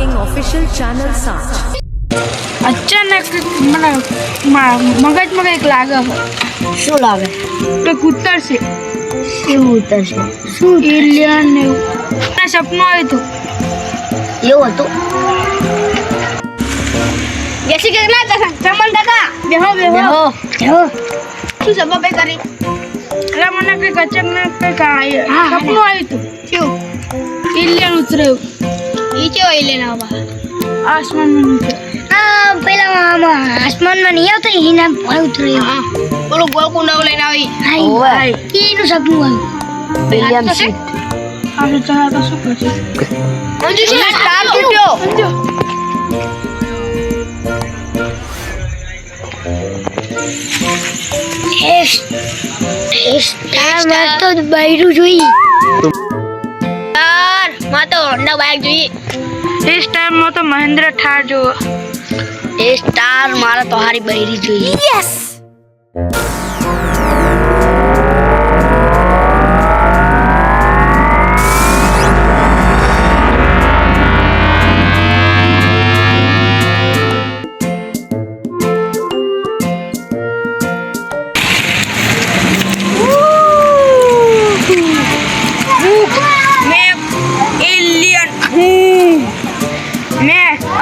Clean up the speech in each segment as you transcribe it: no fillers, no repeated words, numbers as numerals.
Broadcasting official channel Saaj. અચાનક મને મગજમાં કંઈક લાગે શું લાગે? કંઈક ઉતરશે. શું ઉતરશે? શું એલિયન ને એવું. મને સપનું આવ્યું હતું. એવું હતું? બેસી ગયા ના ચમન દાદા બેહો બેહો શું સબબ કરી એટલે મને કંઈક અચાનક કંઈક સપનું આવ્યું હતું. શું? એલિયન ઉતર્યું. ઈ કેવો એલિયન આવા આસમાનમાં નીચે પેલા આસમાનમાં નહીં આવતો એના પર ઉતર્યો. બોલો ગોળ કુંડાઓ લઈને આવી એનું સપનું આવ્યું. આપણે ચલા તો શું કરશે મંજુ છે સ્ટાર તૂટ્યો મંજુ માં તો બૈરું જોઈ. માં તો હોન્ડા બાઇક જોઈએ. એ સ્ટારમાં તો મહેન્દ્ર થાર જોવો. એ સ્ટાર મારા તો હારી બૈરી જોઈ. યસ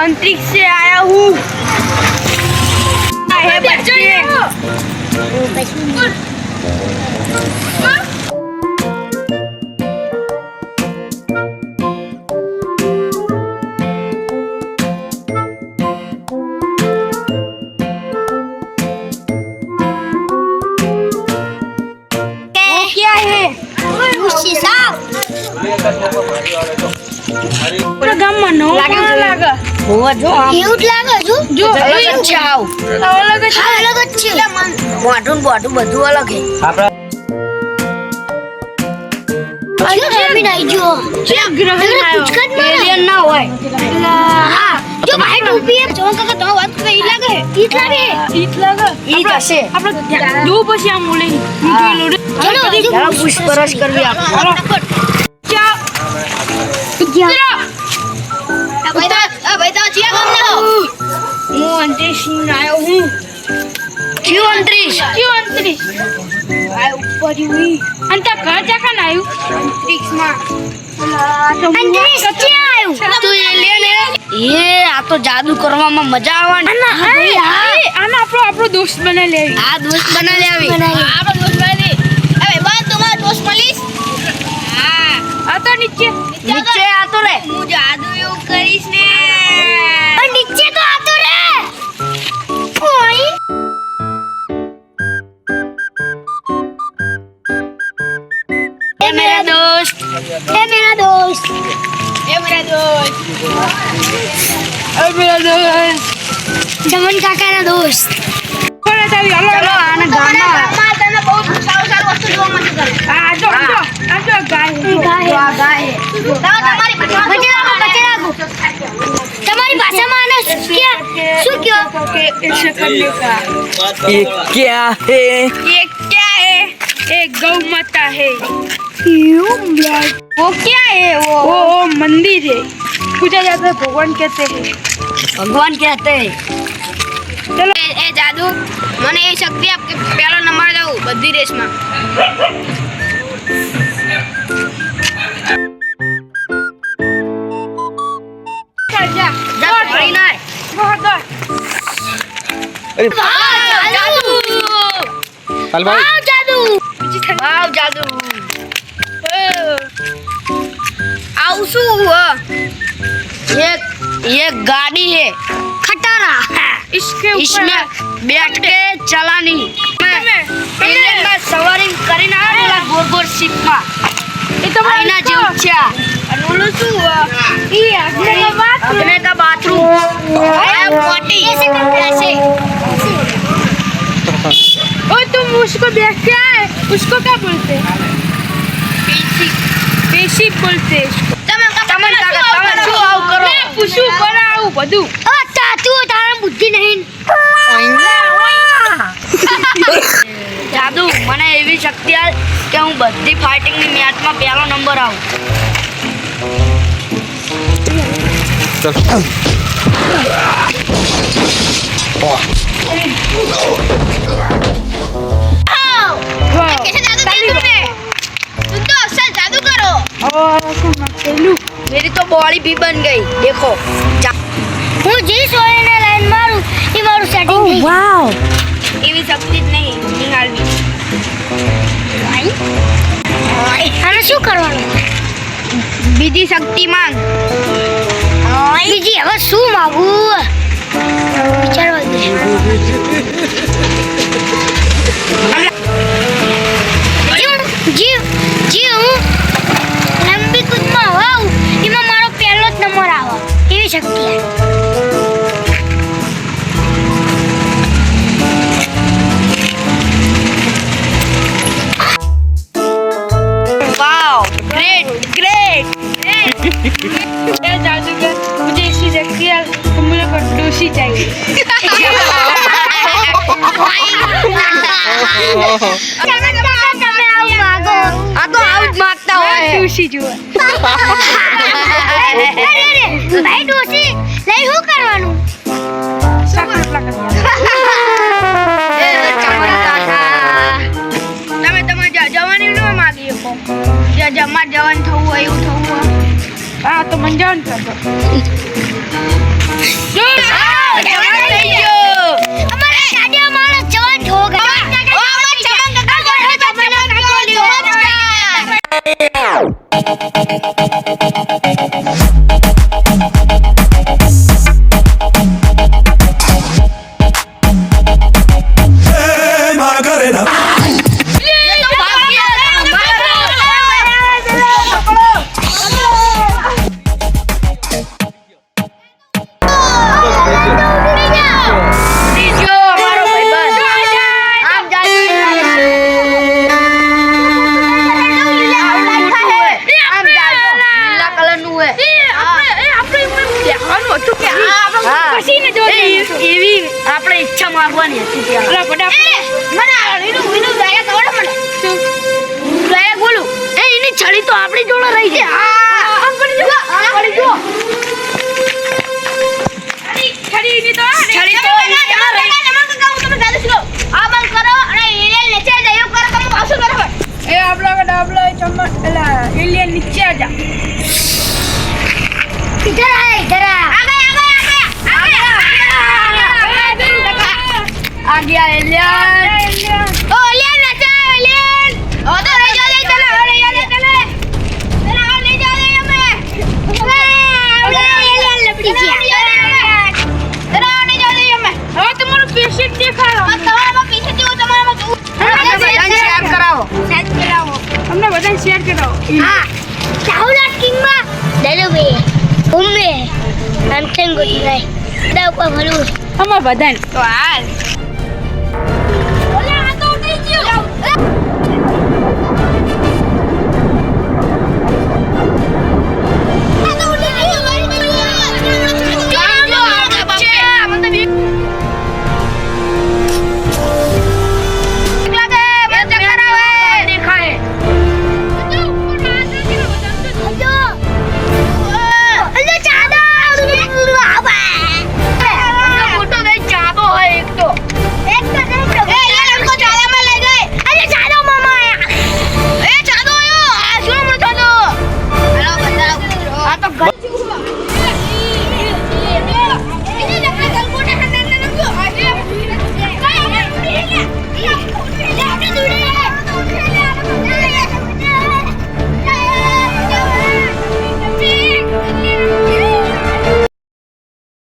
अंतरिक्ष से आया हूँ. है बच्चे. क्या है? पूरा गाम में नो लागे. હોવા જો એવું જ લાગે જો અલગ છે આવ અલગ જ છે. મોઢું બધું અલગ છે. આપણે જમીન આવી જો ગ્રહ એલિયન ના હોય. હા જો ભાઈ ટોપી હે જો કાકા તો વાત કરે ઈ લાગે ઈ લાગે ઈ હશે. આપણે દો પછી આ મૂલી મૂકેલું ચલો પૂછપરછ કરવી આપણે. હું અંતરિક્ષ આયો હું. ક્યું અંતરિક્ષ ઉપર हुई અંત ઘર જાખા ના આવ્યું અંતરિક્ષમાં. અંતરિક્ષ ક્યાં આવ્યું? તું એલિયન હે? આ તો જાદુ કરવામાં મજા આવવાની. આને આપણો દોસ્ત બના લેવી. આ દોસ્ત બના લેવી. આપણો દોસ્ત બના દે. હવે બાદ તમારો દોસ્ત મળીશ. હા આ તો નીચે આ તો રે હું જાદુ એવું કરીશ ને. નીચે તો આ તો રે ઓય એ મેરા દોસ્ત જમન કાકાના દોસ્ત. કોને તાવી ચલો આને ગામમાં તને બહુ સારું વસ્તુ જોવા મળશે. આ જો ગાય તમારી ભાષામાં આને શું કયો? ऐसे करने का ये क्या है? ये क्या है? एक गौ माता है. वो क्या है? वो मंदिर है. पूजा जाता है भगवान कहते हैं. ભગવાન કહેતે. चलो ए जादू મને એ શક્તિ આપ કે પહેલો નંબર દઉં બધી રેસમાં. જા પડી નાય. જાદુ चल भाई જાદુ વાવ જાદુ. આવું શું ये गाड़ी है खटारा. इसके इसमें बैठ के चलानी. एलियन में सवारी કરીને આવેલા ગોર શીપ માં. એ તો આઈના જેવું છે. અને ઓલું શું ઈ આગળ વાત अपने का बाथरूम पोटी ऐसे करते ऐसे. ओ तुम उसको देख के आए उसको क्या बोलते हैं? बेसिक बोलते हैं इसको. તમે શું આવ કરો? मैं पूछूं करा आવું બધું. ઓ તાતું તારા બુદ્ધિ નહીં. જાદુ મને એવી શક્તિ આ કે હું બધી ફાઇટિંગની મેચમાં પહેલો નંબર આવું. कैसे जादू किया तुमने? तुम तो असल जादू करो। मेरी तो बॉडी भी बन गई देखो હું જે સોયને લાઈન મારું એ મારું સેટિંગ થઈ વાવ એવી શક્તિ જ નહીં નિહાળવી આને શું કરવાનું બીજી શક્તિ માંગ બીજી હવે શું માંગું વિચારવા દે જે હું લંબી કૂદમાં હોઉં એમાં મારો પહેલો જ નંબર આવે એવી શક્તિ वाओ ग्रेट ग्रेट ये जादूगर मुझे ऐसी शक्ति है तो मुझे को डोसी चाहिए आ तो आउट मांगता हो डोसी जो ભાઈ ડોસી લઈ શું કરવાનું તમે તમારે જવાની ન માગી શકો જ્યાં જમા જવાન થવું હોય એવું થવું હોય હા તો મને જવાન કરજો અમારા સાડિયા માણસ જવાન થો ગયા Macarena. એવી આપણે ઈચ્છા માંગવાની હતી ત્યાં બોલું એ એની છડી તો આપણી જોડે રહી છે નીચે જા इधर आए इधर आ गया एलियन ओ एलियन नचा एलियन ओ तो ले जा ले चलो ले जा ले चले चलो ले जा ले हमें एलियन लपड़ी किया चलो ले जा ले हमें હવે તમારું પેશન્ટ દેખાડો તમારા પીછે જો તમારા બધાને શેર કરાવો સેટ કરાવો અમને બધાને શેર કરાવો હા ચાઉલાટ કિંગ માં દેલો બે ઉમ્મે આમ કેમ ગોતી જાય દા ઉપર ભલું અમાર બધાને તો હાલ